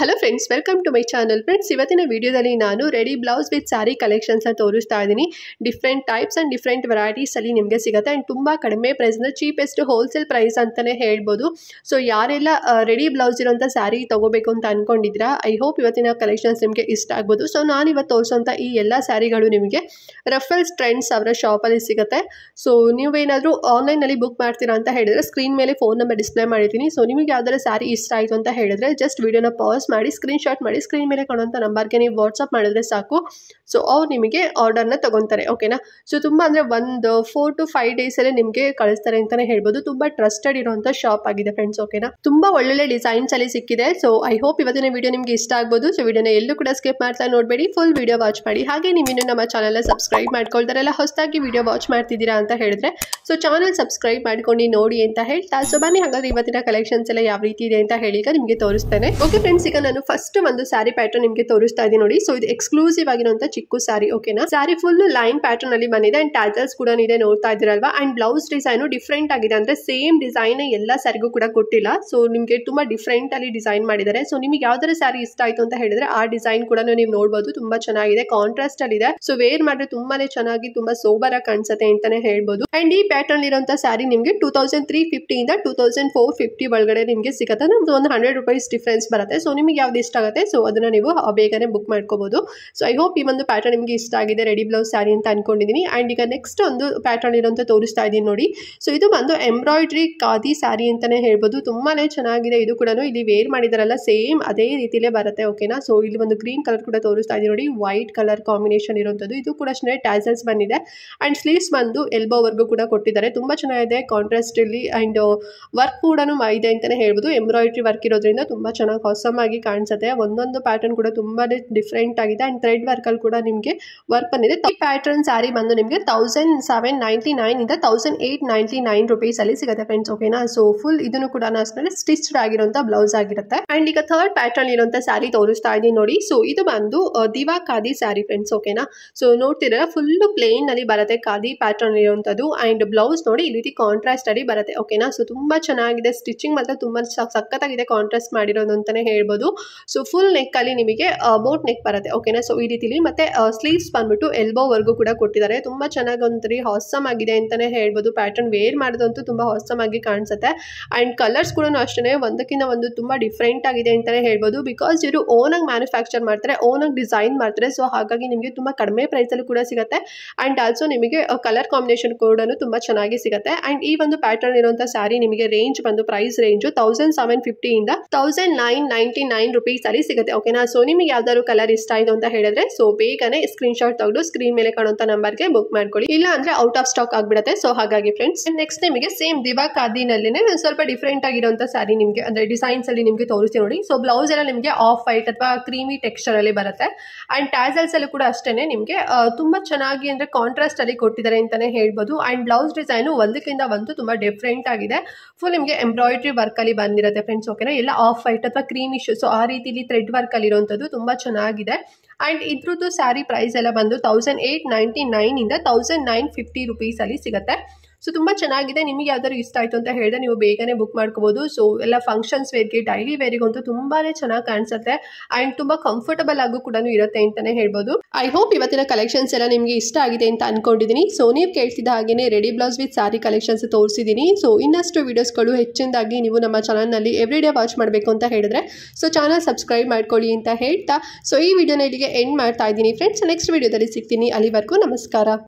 Hello friends, welcome to my channel. Friends, ಇವತ್ತಿನ ವಿಡಿಯೋದಲ್ಲಿ ನಾನು ready blouse with sari collections ತೋರಿಸ್ತಾ ಇದ್ದೀನಿ. Different types and different varieties ಅಲ್ಲಿ ನಿಮಗೆ ಸಿಗುತ್ತೆ ಆ್ಯಂಡ್ ತುಂಬ ಕಡಿಮೆ ಪ್ರೈಸ್ನ ಚೀಪೆಸ್ಟ್ ಹೋಲ್ಸೇಲ್ ಪ್ರೈಸ್ ಅಂತಲೇ ಹೇಳ್ಬೋದು. ಸೊ ಯಾರೆಲ್ಲ ರೆಡಿ ಬ್ಲೌಸ್ ಇರೋಂಥ ಸ್ಯಾರಿ ತೊಗೋಬೇಕು ಅಂತ ಅಂದ್ಕೊಂಡಿದ್ದೀರಾ, ಐ ಹೋಪ್ ಇವತ್ತಿನ ಕಲೆಕ್ಷನ್ಸ್ ನಿಮಗೆ ಇಷ್ಟ ಆಗ್ಬೋದು. ಸೊ ನಾನು ಇವತ್ತು ತೋರಿಸೋಂಥ ಈ ಎಲ್ಲ ಸ್ಯಾರಿಗಳು ನಿಮಗೆ ರಫಲ್ಸ್ ಟ್ರೆಂಡ್ಸ್ ಅವರ ಶಾಪಲ್ಲಿ ಸಿಗುತ್ತೆ. ಸೊ ನೀವೇನಾದರೂ ಆನ್ಲೈನಲ್ಲಿ ಬುಕ್ ಮಾಡ್ತೀರಾ ಅಂತ ಹೇಳಿದ್ರೆ ಸ್ಕ್ರೀನ್ ಮೇಲೆ ಫೋನ್ ನಂಬರ್ ಡಿಸ್ಪ್ಲೇ ಮಾಡಿದ್ದೀನಿ. ಸೊ ನಿಮಗೆ ಯಾವ್ದಾರ ಸ್ಯಾರಿ ಇಷ್ಟ ಆಯಿತು ಅಂತ ಹೇಳಿದ್ರೆ ಜಸ್ಟ್ ವಿಡಿಯೋನ ಪಾಸ್ ಮಾಡಿ ಸ್ಕ್ರೀನ್ಶಾಟ್ ಮಾಡಿ ಸ್ಕ್ರೀನ್ ಮೇಲೆ ಕಾಣುವಂಥ ನಂಬರ್ಗೆ ನೀವು ವಾಟ್ಸಪ್ ಮಾಡಿದ್ರೆ ಸಾಕು. ಸೊ ಅವ್ರು ನಿಮಗೆ ಆರ್ಡರ್ನ ತೊಗೊತಾರೆ. ಓಕೆನಾ. ಸೊ ತುಂಬ ಅಂದರೆ ಒಂದು 4 to 5 ಡೇಸಲ್ಲೇ ನಿಮಗೆ ಕಳಿಸ್ತಾರೆ ಅಂತಲೇ ಹೇಳ್ಬೋದು. ತುಂಬ ಟ್ರಸ್ಟೆಡ್ ಇರೋಂಥ ಶಾಪ್ ಆಗಿದೆ ಫ್ರೆಂಡ್ಸ್. ಓಕೆನಾ. ತುಂಬ ಒಳ್ಳೊಳ್ಳೆ ಡಿಸೈನ್ಸ್ ಅಲ್ಲಿ ಸಿಕ್ಕಿದೆ. ಸೊ ಐ ಹೋಪ್ ಇವತ್ತಿನ ವಿಡಿಯೋ ನಿಮಗೆ ಇಷ್ಟ ಆಗ್ಬೋದು. ಸೊ ವಿಡಿಯೋನ ಎಲ್ಲೂ ಕೂಡ ಸ್ಕಿಪ್ ಮಾಡ್ತಾ ನೋಡಬೇಡಿ, ಫುಲ್ ವಿಡಿಯೋ ವಾಚ್ ಮಾಡಿ. ಹಾಗೆ ನೀವಿನ್ನು ನಮ್ಮ ಚಾನಲ್ನ ಸಬ್ಸ್ಕ್ರೈಬ್ ಮಾಡ್ಕೊಳ್ತಾರಲ್ಲ, ಹೊಸದಾಗಿ ವಿಡಿಯೋ ವಾಚ್ ಮಾಡ್ತಿದ್ದೀರಾ ಅಂತ ಹೇಳಿದ್ರೆ ಸೊ ಚಾನಲ್ ಸಬ್ಸ್ಕ್ರೈಬ್ ಮಾಡ್ಕೊಂಡು ನೋಡಿ ಅಂತ ಹೇಳ್ತಾ, ಸೊ ಬನ್ನಿ ಹಾಗಾದ್ರೆ ಇವತ್ತಿನ ಕಲೆಕ್ಷನ್ಸ್ ಎಲ್ಲ ಯಾವ ರೀತಿ ಇದೆ ಅಂತ ಹೇಳಿ ಈಗ ನಿಮಗೆ ತೋರಿಸ್ತೇನೆ. ಓಕೆ ಫ್ರೆಂಡ್ಸ್, ಈಗ ನಾನು ಫಸ್ಟ್ ಒಂದು ಸ್ಯಾರಿ ಪ್ಯಾಟರ್ನ್ ನಿಮಗೆ ತೋರಿಸ್ತಾ ಇದ್ದೀನಿ ನೋಡಿ. ಸೊ ಇದು ಎಕ್ಸ್ಕ್ಲೂಸಿವ್ ಆಗಿರುವಂತ ಚಿಕ್ಕ ಸ್ಯಾರಿ. ಓಕೆನಾ. ಸ್ಯಾರಿ ಫುಲ್ ಲೈನ್ ಪ್ಯಾಟರ್ನ್ ಅಲ್ಲಿ ಬಂದಿದೆ ಅಂಡ್ ಟ್ಯಾಸಲ್ಸ್ ಕೂಡ ಇದೆ, ನೋಡ್ತಾ ಇದ್ದೀರಲ್ವಾ. ಅಂಡ್ ಬ್ಲೌಸ್ ಡಿಸೈನ್ ಡಿಫ್ರೆಂಟ್ ಆಗಿದೆ, ಅಂದ್ರೆ ಸೇಮ್ ಡಿಸೈನ್ ಎಲ್ಲ ಸ್ಯಾರಿಗೂ ಕೂಡ ಕೊಟ್ಟಿಲ್ಲ. ಸೊ ನಿಮಗೆ ತುಂಬಾ ಡಿಫ್ರೆಂಟ್ ಅಲ್ಲಿ ಡಿಸೈನ್ ಮಾಡಿದ್ದಾರೆ. ಸೊ ನಿಮಗೆ ಯಾವ್ದಾರ ಸ್ಯಾರಿ ಇಷ್ಟ ಆಯ್ತು ಅಂತ ಹೇಳಿದ್ರೆ ಆ ಡಿಸೈನ್ ಕೂಡ ನೀವು ನೋಡಬಹುದು. ತುಂಬಾ ಚೆನ್ನಾಗಿದೆ, ಕಾಂಟ್ರಾಸ್ಟ್ ಅಲ್ಲಿ ಇದೆ. ಸೊ ವೇರ್ ಮಾಡಿದ್ರೆ ತುಂಬಾನೇ ಚೆನ್ನಾಗಿ ತುಂಬಾ ಸೋಬರ್ ಆಗಿ ಕಾಣಿಸುತ್ತೆ ಅಂತಾನೆ ಹೇಳ್ಬೋದು. ಅಂಡ್ ಈ ಪ್ಯಾಟರ್ನ್ ಇರುವಂತ ಸ್ಯಾರಿ ನಿಮಗೆ 2350 ಇಂದ 2450 ಒಳಗಡೆ ನಿಮಗೆ ಸಿಗುತ್ತೆ. ನಮ್ದು ಒಂದು 100 ರೂಪೀಸ್ ಡಿಫ್ರೆನ್ಸ್ ಬರುತ್ತೆ. ಸೊ ನಿಮಗೆ ಯಾವ್ದು ಇಷ್ಟ ಆಗುತ್ತೆ ಸೊ ಅದನ್ನ ನೀವು ಬೇಗನೆ ಬುಕ್ ಮಾಡ್ಕೋಬಹುದು. ಸೊ ಐ ಹೋಪ್ ಈ ಒಂದು ಪ್ಯಾಟರ್ನ್ ನಿಮಗೆ ಇಷ್ಟ ಆಗಿದೆ, ರೆಡಿ ಬ್ಲೌಸ್ ಸ್ಯಾರಿ ಅಂತ ಅನ್ಕೊಂಡಿದ್ದೀನಿ. ಅಂಡ್ ಈಗ ನೆಕ್ಸ್ಟ್ ಒಂದು ಪ್ಯಾಟರ್ನ್ ಇರುವಂತ ತೋರಿಸ್ತಾ ಇದ್ದೀನಿ ನೋಡಿ. ಸೊ ಇದು ಬಂದು ಎಂಬ್ರಾಯ್ಡ್ರಿ ಖಾದಿ ಸ್ಯಾರಿ ಅಂತಾನೆ ಹೇಳ್ಬೋದು. ತುಂಬಾನೇ ಚೆನ್ನಾಗಿದೆ. ಇದು ಕೂಡ ಇಲ್ಲಿ ವೇರ್ ಮಾಡಿದಾರಲ್ಲ ಸೇಮ್ ಅದೇ ರೀತಿಲೇ ಬರುತ್ತೆ. ಓಕೆನಾ. ಸೊ ಇಲ್ಲಿ ಒಂದು ಗ್ರೀನ್ ಕಲರ್ ಕೂಡ ತೋರಿಸ್ತಾ ಇದ್ದೀನಿ ನೋಡಿ, ವೈಟ್ ಕಲರ್ ಕಾಂಬಿನೇಷನ್ ಇರುವಂತದ್ದು. ಇದು ಕೂಡ ಅಷ್ಟೇ ಟ್ಯಾಸಲ್ಸ್ ಬಂದಿದೆ ಅಂಡ್ ಸ್ಲೀವ್ಸ್ ಬಂದು ಎಲ್ಬೋ ವರ್ಗು ಕೂಡ ಕೊಟ್ಟಿದ್ದಾರೆ. ತುಂಬಾ ಚೆನ್ನಾಗಿದೆ ಕಾಂಟ್ರಾಸ್ಟ್ ಇಲ್ಲಿ. ಅಂಡ್ ವರ್ಕ್ ಕೂಡ ಇದೆ ಅಂತಾನೆ ಹೇಳ್ಬೋದು. ಎಂಬ್ರಾಯ್ಡ್ರಿ ವರ್ಕ್ ಇರೋದ್ರಿಂದ ತುಂಬಾ ಚೆನ್ನಾಗಿ ಹೊಸಮ್ ಆಗಿ ಕಾಣಿಸುತ್ತೆ. ಒಂದೊಂದು ಪ್ಯಾಟರ್ನ್ ಕೂಡ ತುಂಬಾನೇ ಡಿಫ್ರೆಂಟ್ ಆಗಿದೆ ಅಂಡ್ ಥ್ರೆಡ್ ವರ್ಕ್ ಅಲ್ಲಿ ಕೂಡ ನಿಮಗೆ ವರ್ಕ್ ಬಂದಿದೆ. ಈ ಪ್ಯಾಟರ್ನ್ ಸ್ಯಾರಿ ಬಂದು ನಿಮಗೆ 1799 ಇಂದ 1899 ರೂಪೀಸ್ ಅಲ್ಲಿ ಸಿಗುತ್ತೆ ಫ್ರೆಂಡ್ಸ್. ಓಕೆನಾ. ಸೊ ಫುಲ್ ಇದನ್ನು ಕೂಡ ಸ್ಟಿಚ್ಡ್ ಆಗಿರುವಂತ ಬ್ಲೌಸ್ ಆಗಿರುತ್ತೆ. ಅಂಡ್ ಈಗ ಥರ್ಡ್ ಪ್ಯಾಟರ್ನ್ ಇರುವಂತ ಸ್ಯಾರಿ ತೋರಿಸ್ತಾ ಇದ್ದೀನಿ ನೋಡಿ. ಸೊ ಇದು ಬಂದು ದಿವಾ ಖಾದಿ ಸ್ಯಾರಿ ಫ್ರೆಂಡ್ಸ್. ಓಕೆನಾ. ಸೊ ನೋಡ್ತಿರಲ್ಲ ಫುಲ್ ಪ್ಲೇನ್ ಅಲ್ಲಿ ಬರುತ್ತೆ, ಖಾದಿ ಪ್ಯಾಟರ್ನ್ ಇರುವಂತದ್ದು. ಅಂಡ್ ಬ್ಲೌಸ್ ನೋಡಿ ಈ ರೀತಿ ಕಾಂಟ್ರಾಸ್ಟ್ ಅಲ್ಲಿ ಬರುತ್ತೆ. ಓಕೆನಾ. ಸೊ ತುಂಬಾ ಚೆನ್ನಾಗಿದೆ, ಸ್ಟಿಚಿಂಗ್ ಮಾತ್ರ ತುಂಬಾ ಸಖತ್ತಾಗಿದೆ, ಕಾಂಟ್ರಾಸ್ಟ್ ಮಾಡಿರೋದು ಅಂತಾನೆ ಹೇಳ್ಬೋದು. ಸೊ ಫುಲ್ ನೆಕ್ ಅಲ್ಲಿ ನಿಮಗೆ ಬೋಟ್ ನೆಕ್ ಬರುತ್ತೆ. ಓಕೆನಾ. ಸೊ ಈ ರೀತಿಲಿ ಮತ್ತೆ ಸ್ಲೀವ್ಸ್ ಬಂದ್ಬಿಟ್ಟು ಎಲ್ಬೋ ವರ್ಗು ಕೂಡ ಕೊಟ್ಟಿದ್ದಾರೆ. ತುಂಬಾ ಚೆನ್ನಾಗಿ ಒಂಥರ ಹಾಸಮ್ ಆಗಿದೆ ಅಂತಾನೆ ಹೇಳ್ಬೋದು. ಪ್ಯಾಟರ್ನ್ ವೇರ್ ಮಾಡೋದಂತೂ ತುಂಬಾ ಹಾಸಮ್ ಆಗಿ ಕಾಣಿಸುತ್ತೆ. ಅಂಡ್ ಕಲರ್ಸ್ ಕೂಡ ಅಷ್ಟೇ ಒಂದಕ್ಕಿಂತ ಒಂದು ತುಂಬಾ ಡಿಫ್ರೆಂಟ್ ಆಗಿದೆ ಅಂತಾನೆ ಹೇಳ್ಬೋದು. ಬಿಕಾಸ್ ಇವರು ಓನ್ ಆಗಿ ಮ್ಯಾನುಫ್ಯಾಕ್ಚರ್ ಮಾಡ್ತಾರೆ, ಓನ್ ಆಗಿ ಡಿಸೈನ್ ಮಾಡ್ತಾರೆ. ಸೊ ಹಾಗಾಗಿ ನಿಮಗೆ ತುಂಬಾ ಕಡಿಮೆ ಪ್ರೈಸ್ ಅಲ್ಲಿ ಕೂಡ ಸಿಗುತ್ತೆ. ಅಂಡ್ ಆಲ್ಸೋ ನಿಮಗೆ ಕಲರ್ ಕಾಂಬಿನೇಷನ್ ಕೂಡ ತುಂಬಾ ಚೆನ್ನಾಗಿ ಸಿಗುತ್ತೆ. ಅಂಡ್ ಈ ಒಂದು ಪ್ಯಾಟರ್ನ್ ಇರುವಂತ ಸ್ಯಾರಿ ನಿಮಗೆ ರೇಂಜ್ ಬಂದು ಪ್ರೈಸ್ ರೇಂಜ್ 1750 ಇಂದ 1999 ರೂಪೀಸ್ ಅಲ್ಲಿ ಸಿಗುತ್ತೆ. ಓಕೆನಾ. ಸೊ ನಿಮಗೆ ಯಾವ್ದಾದ್ರು ಕಲರ್ ಇಷ್ಟ ಆಯ್ತು ಅಂತ ಹೇಳಿದ್ರೆ ಸೊ ಬೇಗನೆ ಸ್ಕ್ರೀನ್ ಶಾಟ್ ತೆಗೆದು ಸ್ಕ್ರೀನ್ ಮೇಲೆ ಕಾಣುವಂತ ನಂಬರ್ಗೆ ಬುಕ್ ಮಾಡ್ಕೊಳ್ಳಿ, ಇಲ್ಲ ಅಂದ್ರೆ ಔಟ್ ಆಫ್ ಸ್ಟಾಕ್ ಆಗ್ಬಿಡುತ್ತೆ. ಸೊ ಹಾಗಾಗಿ ಫ್ರೆಂಡ್ಸ್, ನೆಕ್ಸ್ಟ್ ನಿಮಗೆ ಸೇಮ್ ದಿವಾ ಖಾದಿನಲ್ಲಿನೇ ಸ್ವಲ್ಪ ಡಿಫ್ರೆಂಟ್ ಆಗಿರುವಂತ ಸ್ಯಾರಿ ನಿಮಗೆ ಅಂದ್ರೆ ಡಿಸೈನ್ಸ್ ಅಲ್ಲಿ ನಿಮಗೆ ತೋರಿಸ್ತೀವಿ ನೋಡಿ. ಸೊ ಬ್ಲೌಸ್ ಎಲ್ಲ ನಿಮಗೆ ಆಫ್ ವೈಟ್ ಅಥವಾ ಕ್ರೀಮಿ ಟೆಕ್ಸ್ಚರ್ ಅಲ್ಲಿ ಬರುತ್ತೆ. ಅಂಡ್ ಟ್ಯಾಸಲ್ಸ್ ಅಲ್ಲಿ ಕೂಡ ಅಷ್ಟೇನೆ ನಿಮಗೆ ತುಂಬಾ ಚೆನ್ನಾಗಿ ಅಂದ್ರೆ ಕಾಂಟ್ರಾಸ್ಟ್ ಅಲ್ಲಿ ಕೊಟ್ಟಿದ್ದಾರೆ ಅಂತಾನೆ ಹೇಳ್ಬೋದು. ಅಂಡ್ ಬ್ಲೌಸ್ ಡಿಸೈನ್ ಒಂದಕ್ಕಿಂತ ಒಂದು ತುಂಬಾ ಡಿಫ್ರೆಂಟ್ ಆಗಿದೆ. ಫುಲ್ ನಿಮಗೆ ಎಂಬ್ರಾಯ್ಡ್ರಿ ವರ್ಕ್ ಅಲ್ಲಿ ಬಂದಿರುತ್ತೆ ಫ್ರೆಂಡ್ಸ್. ಓಕೆನಾ. ಎಲ್ಲ ಆಫ್ ವೈಟ್ ಅಥವಾ ಕ್ರೀಮ್ ಇಶ್ಯೂ ಸೊ ಆ ರೀತಿಲಿ ಥ್ರೆಡ್ ವರ್ಕ್ ಅಲ್ಲಿ ಇರುವಂತದ್ದು ತುಂಬಾ ಚೆನ್ನಾಗಿದೆ. ಅಂಡ್ ಇದ್ರದ್ದು ಸ್ಯಾರಿ ಪ್ರೈಸ್ ಎಲ್ಲ ಬಂದು 1899 ಇಂದ 1950 ರೂಪೀಸ್ ಅಲ್ಲಿ ಸಿಗುತ್ತೆ. ಸೊ ತುಂಬಾ ಚೆನ್ನಾಗಿದೆ. ನಿಮಗೆ ಯಾವ್ದಾದ್ರು ಇಷ್ಟ ಆಯ್ತು ಅಂತ ಹೇಳಿದ್ರೆ ನೀವು ಬೇಗನೆ ಬುಕ್ ಮಾಡ್ಕೋಬಹುದು. ಸೊ ಎಲ್ಲ ಫಂಕ್ಷನ್ಸ್ ವೇರ್ಗೆ ಡೈಲಿ ವೇರಿಗಂತೂ ತುಂಬಾನೇ ಚೆನ್ನಾಗಿ ಕಾಣಿಸುತ್ತೆ ಅಂಡ್ ತುಂಬಾ ಕಂಫರ್ಟಬಲ್ ಆಗು ಕೂಡ ಇರುತ್ತೆ ಅಂತಾನೆ ಹೇಳ್ಬೋದು. ಐ ಹೋಪ್ ಇವತ್ತಿನ ಕಲೆಕ್ಷನ್ಸ್ ಎಲ್ಲ ನಿಮಗೆ ಇಷ್ಟ ಆಗಿದೆ ಅಂತ ಅನ್ಕೊಂಡಿದ್ದೀನಿ. ಸೊ ನೀವು ಕೇಳ್ತಿದ್ದ ಹಾಗೇನೆ ready blouse with sari collections ತೋರಿಸಿದ್ದೀನಿ. ಸೊ ಇನ್ನಷ್ಟು ವಿಡಿಯೋಸ್ಗಳು ಹೆಚ್ಚಿನದಾಗಿ ನೀವು ನಮ್ಮ ಚಾನಲ್ನಲ್ಲಿ ಎವ್ರಿಡೇ ವಾಚ್ ಮಾಡಬೇಕು ಅಂತ ಹೇಳಿದ್ರೆ ಸೊ ಚಾನಲ್ ಸಬ್ಸ್ಕ್ರೈಬ್ ಮಾಡ್ಕೊಳ್ಳಿ ಅಂತ ಹೇಳ್ತಾ ಸೊ ಈ ವಿಡಿಯೋನ ಇಲ್ಲಿಗೆ ಎಂಡ್ ಮಾಡ್ತಾ ಇದ್ದೀನಿ ಫ್ರೆಂಡ್ಸ್. ನೆಕ್ಸ್ಟ್ ವಿಡಿಯೋದಲ್ಲಿ ಸಿಗ್ತೀನಿ. ಅಲ್ಲಿವರೆಗೂ ನಮಸ್ಕಾರ.